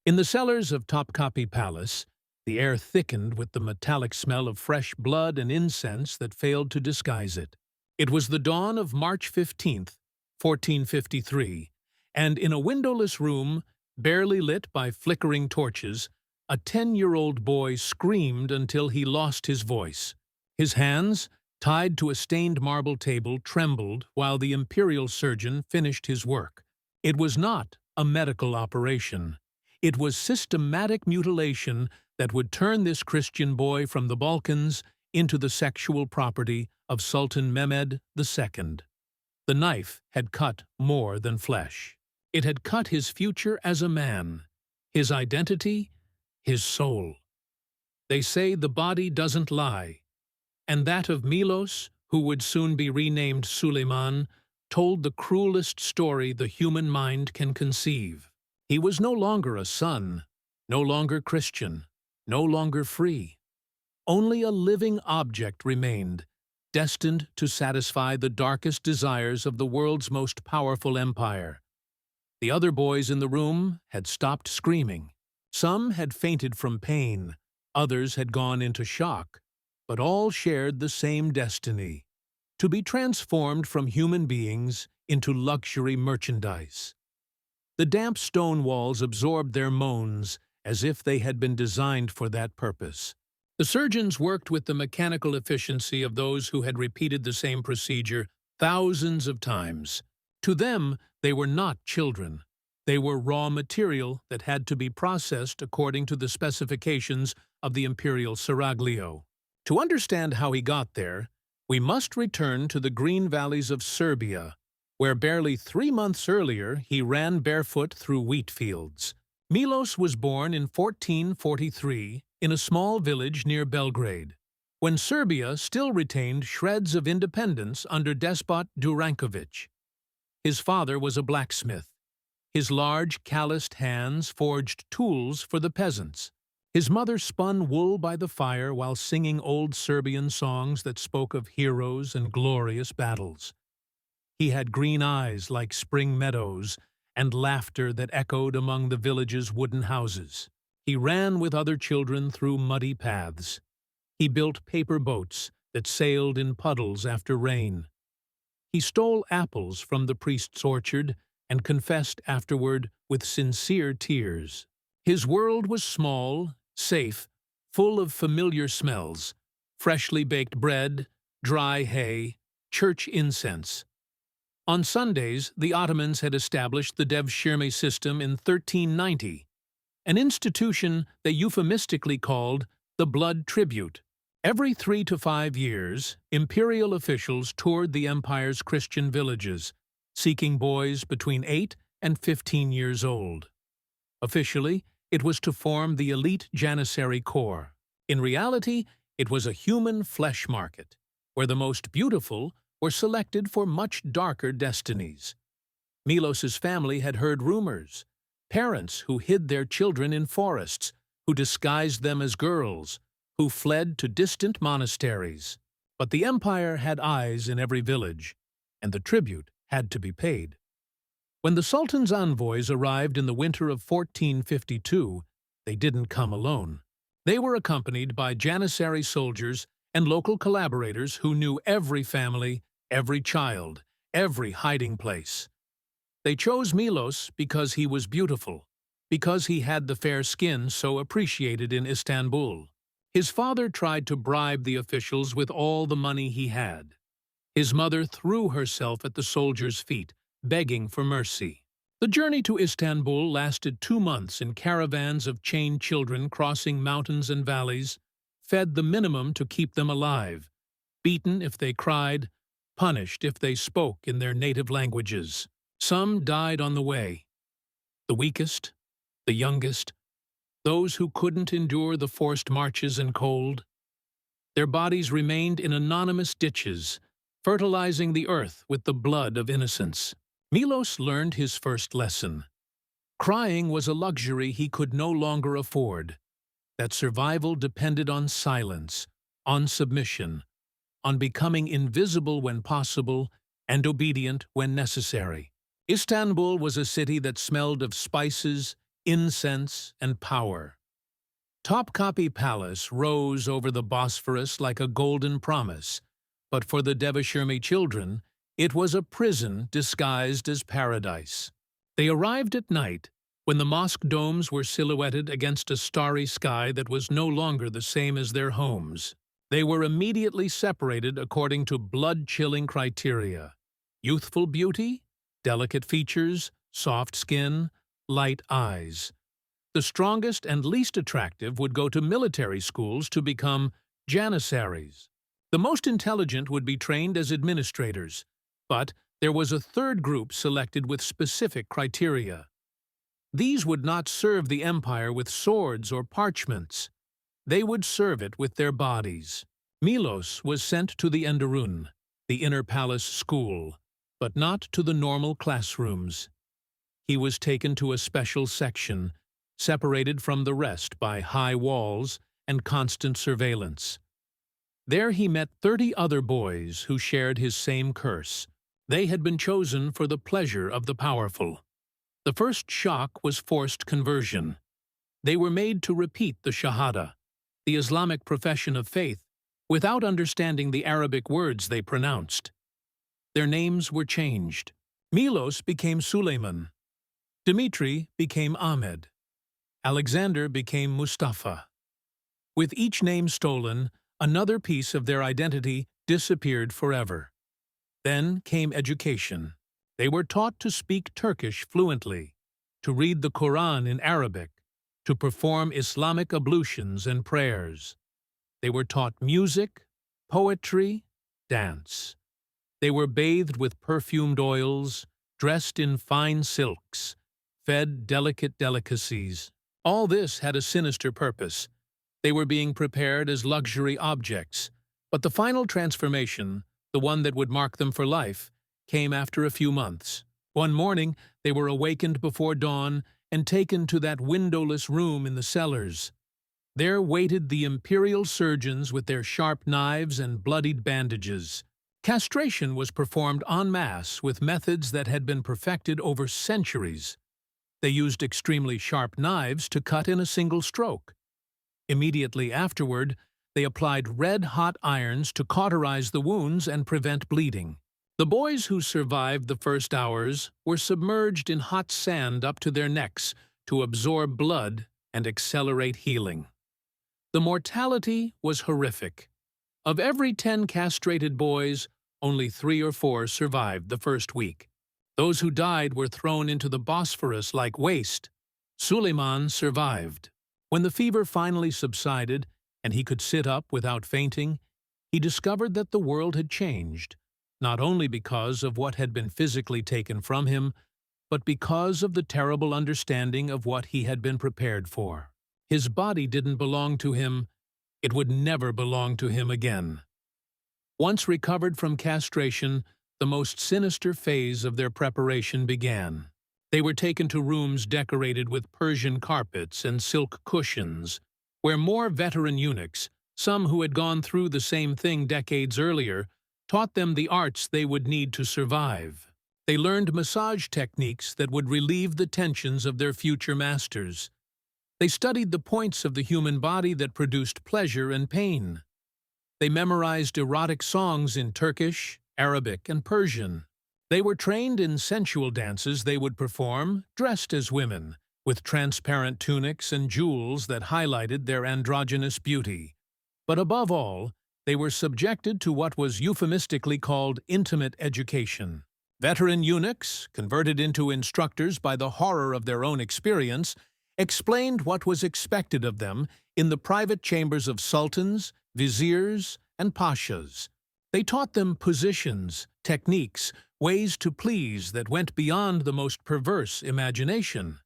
In the cellars of Topkapi Palace, the air thickened with the metallic smell of fresh blood and incense that failed to disguise it. It was the dawn of March 15th, 1453, and in a windowless room, barely lit by flickering torches, a 10-year-old boy screamed until he lost his voice. His hands, tied to a stained marble table, trembled while the imperial surgeon finished his work. It was not a medical operation. It was systematic mutilation that would turn this Christian boy from the Balkans into the sexual property of Sultan Mehmed II. The knife had cut more than flesh. It had cut his future as a man, his identity, his soul. They say the body doesn't lie, and that of Milos, who would soon be renamed Suleiman, told the cruelest story the human mind can conceive. He was no longer a son, no longer Christian, no longer free. Only a living object remained, destined to satisfy the darkest desires of the world's most powerful empire. The other boys in the room had stopped screaming. Some had fainted from pain, others had gone into shock, but all shared the same destiny: to be transformed from human beings into luxury merchandise. The damp stone walls absorbed their moans as if they had been designed for that purpose. The surgeons worked with the mechanical efficiency of those who had repeated the same procedure thousands of times. To them, they were not children. They were raw material that had to be processed according to the specifications of the imperial seraglio. To understand how he got there, we must return to the green valleys of Serbia, where barely 3 months earlier he ran barefoot through wheat fields. Milos was born in 1443 in a small village near Belgrade, when Serbia still retained shreds of independence under despot Duranković. His father was a blacksmith. His large, calloused hands forged tools for the peasants. His mother spun wool by the fire while singing old Serbian songs that spoke of heroes and glorious battles. He had green eyes like spring meadows and laughter that echoed among the village's wooden houses. He ran with other children through muddy paths. He built paper boats that sailed in puddles after rain. He stole apples from the priest's orchard and confessed afterward with sincere tears. His world was small, safe, full of familiar smells: freshly baked bread, dry hay, church incense. On Sundays, the Ottomans had established the devshirme system in 1390, an institution they euphemistically called the blood tribute. Every 3 to 5 years, imperial officials toured the empire's Christian villages, seeking boys between 8 and 15 years old. Officially, it was to form the elite Janissary Corps. In reality, it was a human flesh market, where the most beautiful were selected for much darker destinies. Milos's family had heard rumors: parents who hid their children in forests, who disguised them as girls, who fled to distant monasteries. But the empire had eyes in every village, and the tribute had to be paid. When the Sultan's envoys arrived in the winter of 1452, they didn't come alone. They were accompanied by Janissary soldiers and local collaborators who knew every family, every child, every hiding place. They chose Milos because he was beautiful, because he had the fair skin so appreciated in Istanbul. His father tried to bribe the officials with all the money he had. His mother threw herself at the soldiers' feet, begging for mercy. The journey to Istanbul lasted 2 months in caravans of chained children crossing mountains and valleys, fed the minimum to keep them alive, beaten if they cried, punished if they spoke in their native languages. Some died on the way. The weakest, the youngest, those who couldn't endure the forced marches and cold. Their bodies remained in anonymous ditches, fertilizing the earth with the blood of innocence. Milos learned his first lesson. Crying was a luxury he could no longer afford, that survival depended on silence, on submission, on becoming invisible when possible and obedient when necessary. Istanbul was a city that smelled of spices, incense, and power. Topkapi Palace rose over the Bosphorus like a golden promise, but for the Devashirme children, it was a prison disguised as paradise. They arrived at night, when the mosque domes were silhouetted against a starry sky that was no longer the same as their homes. They were immediately separated according to blood-chilling criteria: youthful beauty, delicate features, soft skin, light eyes. The strongest and least attractive would go to military schools to become janissaries. The most intelligent would be trained as administrators, but there was a third group selected with specific criteria. These would not serve the empire with swords or parchments. They would serve it with their bodies. Milos was sent to the Enderun, the inner palace school, but not to the normal classrooms. He was taken to a special section, separated from the rest by high walls and constant surveillance. There he met 30 other boys who shared his same curse. They had been chosen for the pleasure of the powerful. The first shock was forced conversion. They were made to repeat the Shahada, the Islamic profession of faith, without understanding the Arabic words they pronounced. Their names were changed. Milos became Suleiman. Dmitri became Ahmed. Alexander became Mustafa. With each name stolen, another piece of their identity disappeared forever. Then came education. They were taught to speak Turkish fluently, to read the Quran in Arabic, to perform Islamic ablutions and prayers. They were taught music, poetry, dance. They were bathed with perfumed oils, dressed in fine silks, fed delicate delicacies. All this had a sinister purpose. They were being prepared as luxury objects, but the final transformation, the one that would mark them for life, came after a few months. One morning, they were awakened before dawn and taken to that windowless room in the cellars. There waited the imperial surgeons with their sharp knives and bloodied bandages. Castration was performed en masse with methods that had been perfected over centuries. They used extremely sharp knives to cut in a single stroke. Immediately afterward, they applied red-hot irons to cauterize the wounds and prevent bleeding. The boys who survived the first hours were submerged in hot sand up to their necks to absorb blood and accelerate healing. The mortality was horrific. Of every 10 castrated boys, only 3 or 4 survived the first week. Those who died were thrown into the Bosphorus like waste. Suleiman survived. When the fever finally subsided and he could sit up without fainting, he discovered that the world had changed, not only because of what had been physically taken from him, but because of the terrible understanding of what he had been prepared for. His body didn't belong to him. It would never belong to him again. Once recovered from castration, the most sinister phase of their preparation began. They were taken to rooms decorated with Persian carpets and silk cushions, where more veteran eunuchs, some who had gone through the same thing decades earlier, taught them the arts they would need to survive. They learned massage techniques that would relieve the tensions of their future masters. They studied the points of the human body that produced pleasure and pain. They memorized erotic songs in Turkish, Arabic, and Persian. They were trained in sensual dances they would perform, dressed as women, with transparent tunics and jewels that highlighted their androgynous beauty. But above all, they were subjected to what was euphemistically called intimate education. Veteran eunuchs, converted into instructors by the horror of their own experience, explained what was expected of them in the private chambers of sultans, viziers, and pashas. They taught them positions, techniques, ways to please that went beyond the most perverse imagination.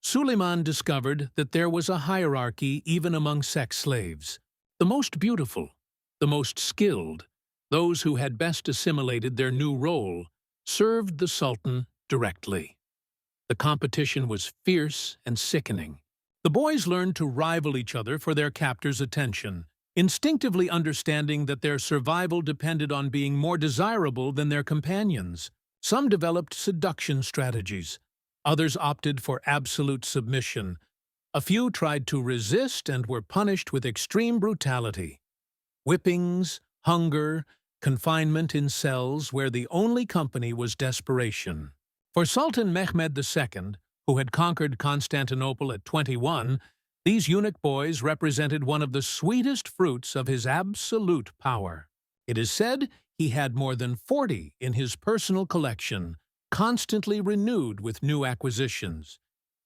Suleiman discovered that there was a hierarchy even among sex slaves. The most beautiful, the most skilled, those who had best assimilated their new role, served the Sultan directly. The competition was fierce and sickening. The boys learned to rival each other for their captor's attention, instinctively understanding that their survival depended on being more desirable than their companions. Some developed seduction strategies. Others opted for absolute submission. A few tried to resist and were punished with extreme brutality. Whippings, hunger, confinement in cells where the only company was desperation. For Sultan Mehmed II, who had conquered Constantinople at 21, these eunuch boys represented one of the sweetest fruits of his absolute power. It is said he had more than 40 in his personal collection, constantly renewed with new acquisitions.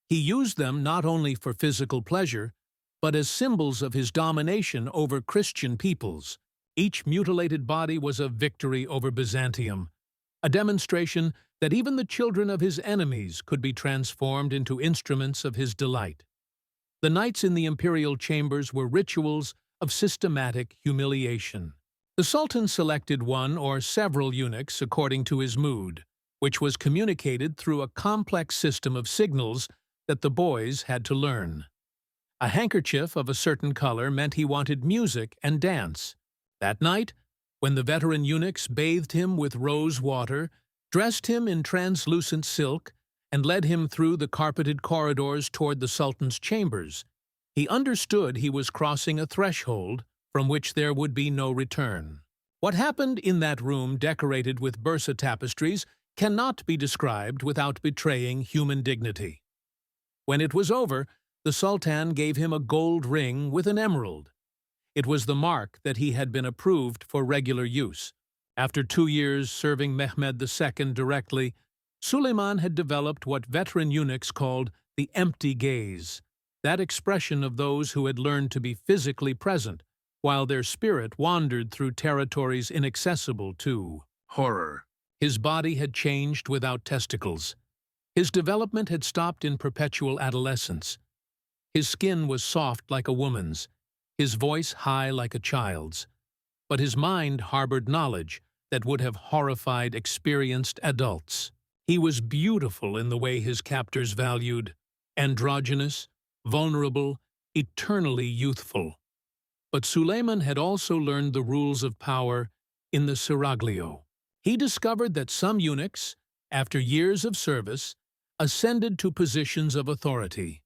He used them not only for physical pleasure, but as symbols of his domination over Christian peoples. Each mutilated body was a victory over Byzantium, a demonstration that even the children of his enemies could be transformed into instruments of his delight. The nights in the imperial chambers were rituals of systematic humiliation. The Sultan selected one or several eunuchs according to his mood, which was communicated through a complex system of signals that the boys had to learn. A handkerchief of a certain color meant he wanted music and dance. That night, when the veteran eunuchs bathed him with rose water, dressed him in translucent silk, and led him through the carpeted corridors toward the Sultan's chambers, he understood he was crossing a threshold from which there would be no return. What happened in that room decorated with Bursa tapestries cannot be described without betraying human dignity. When it was over, the Sultan gave him a gold ring with an emerald. It was the mark that he had been approved for regular use. After 2 years serving Mehmed II directly, Suleiman had developed what veteran eunuchs called the empty gaze, that expression of those who had learned to be physically present, while their spirit wandered through territories inaccessible to horror. His body had changed without testicles. His development had stopped in perpetual adolescence. His skin was soft like a woman's, his voice high like a child's, but his mind harbored knowledge that would have horrified experienced adults. He was beautiful in the way his captors valued, androgynous, vulnerable, eternally youthful. But Suleiman had also learned the rules of power in the seraglio. He discovered that some eunuchs, after years of service, ascended to positions of authority.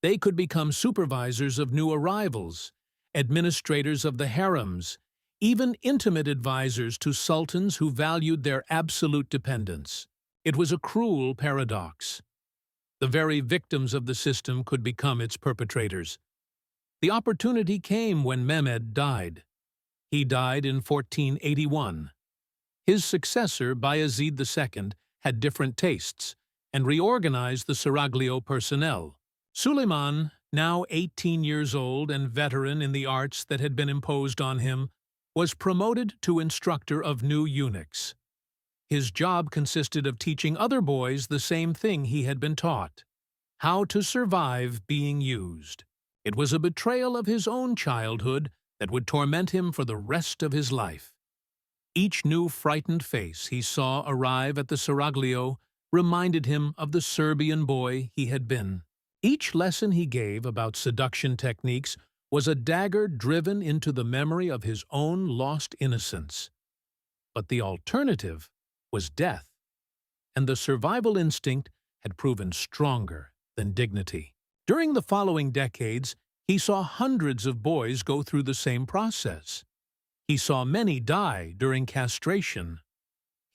They could become supervisors of new arrivals, administrators of the harems, even intimate advisors to sultans who valued their absolute dependence. It was a cruel paradox. The very victims of the system could become its perpetrators. The opportunity came when Mehmed died. He died in 1481. His successor, Bayezid II, had different tastes and reorganized the seraglio personnel. Suleiman, now 18 years old and veteran in the arts that had been imposed on him, was promoted to instructor of new eunuchs. His job consisted of teaching other boys the same thing he had been taught: how to survive being used. It was a betrayal of his own childhood that would torment him for the rest of his life. Each new frightened face he saw arrive at the seraglio reminded him of the Serbian boy he had been. Each lesson he gave about seduction techniques was a dagger driven into the memory of his own lost innocence. But the alternative was death, and the survival instinct had proven stronger than dignity. During the following decades, he saw hundreds of boys go through the same process. He saw many die during castration.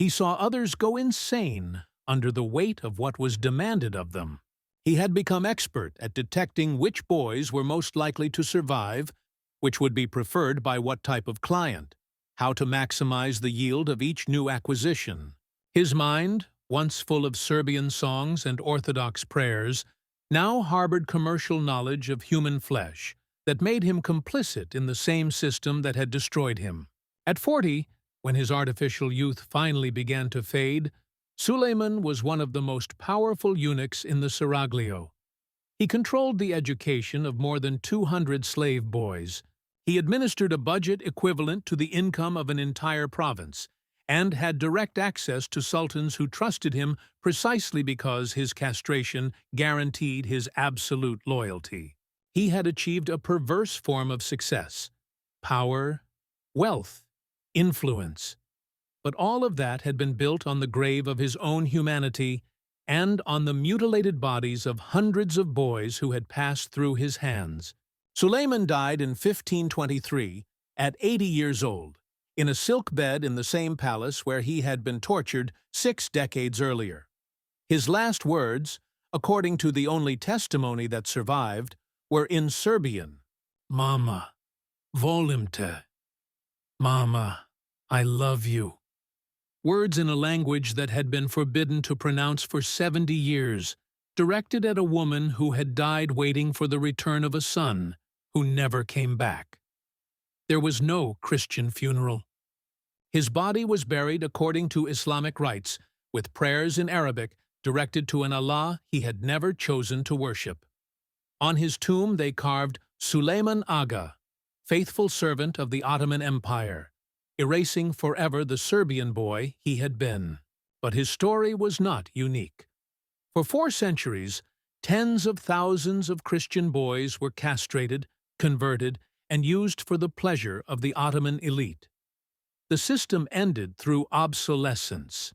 He saw others go insane under the weight of what was demanded of them. He had become expert at detecting which boys were most likely to survive, which would be preferred by what type of client, how to maximize the yield of each new acquisition. His mind, once full of Serbian songs and Orthodox prayers, now harbored commercial knowledge of human flesh that made him complicit in the same system that had destroyed him. At 40, when his artificial youth finally began to fade, Suleiman was one of the most powerful eunuchs in the seraglio. He controlled the education of more than 200 slave boys. He administered a budget equivalent to the income of an entire province, and had direct access to sultans who trusted him precisely because his castration guaranteed his absolute loyalty. He had achieved a perverse form of success: power, wealth, influence. But all of that had been built on the grave of his own humanity and on the mutilated bodies of hundreds of boys who had passed through his hands. Suleiman died in 1523, at 80 years old, in a silk bed in the same palace where he had been tortured 6 decades earlier. His last words, according to the only testimony that survived, were in Serbian. "Mama, volim te. Mama, I love you." Words in a language that had been forbidden to pronounce for 70 years, directed at a woman who had died waiting for the return of a son who never came back. There was no Christian funeral. His body was buried according to Islamic rites, with prayers in Arabic directed to an Allah he had never chosen to worship. On his tomb they carved Suleiman Aga, faithful servant of the Ottoman Empire, erasing forever the Serbian boy he had been. But his story was not unique. For 4 centuries, tens of thousands of Christian boys were castrated, converted, and used for the pleasure of the Ottoman elite. The system ended through obsolescence,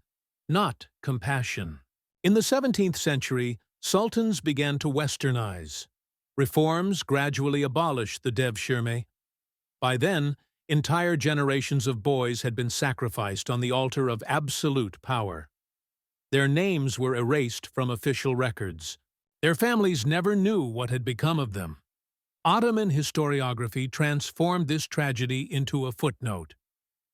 not compassion. In the 17th century, sultans began to westernize. Reforms gradually abolished the devshirme. By then, entire generations of boys had been sacrificed on the altar of absolute power. Their names were erased from official records. Their families never knew what had become of them. Ottoman historiography transformed this tragedy into a footnote.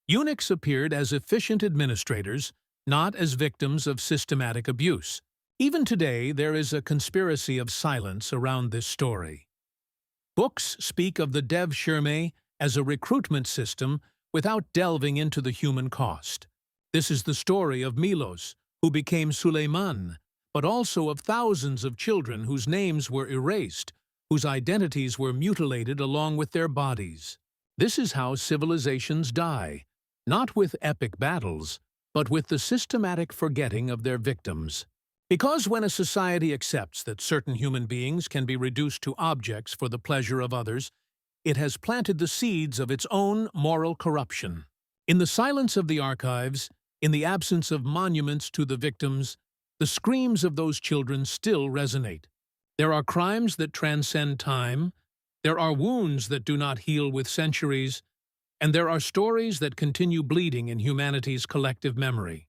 Eunuchs appeared as efficient administrators, not as victims of systematic abuse. Even today, there is a conspiracy of silence around this story. Books speak of the devshirme as a recruitment system without delving into the human cost. This is the story of Milos, who became Suleiman, but also of thousands of children whose names were erased, whose identities were mutilated along with their bodies. This is how civilizations die, not with epic battles, but with the systematic forgetting of their victims. Because when a society accepts that certain human beings can be reduced to objects for the pleasure of others, it has planted the seeds of its own moral corruption. In the silence of the archives, in the absence of monuments to the victims, the screams of those children still resonate. There are crimes that transcend time, there are wounds that do not heal with centuries, and there are stories that continue bleeding in humanity's collective memory.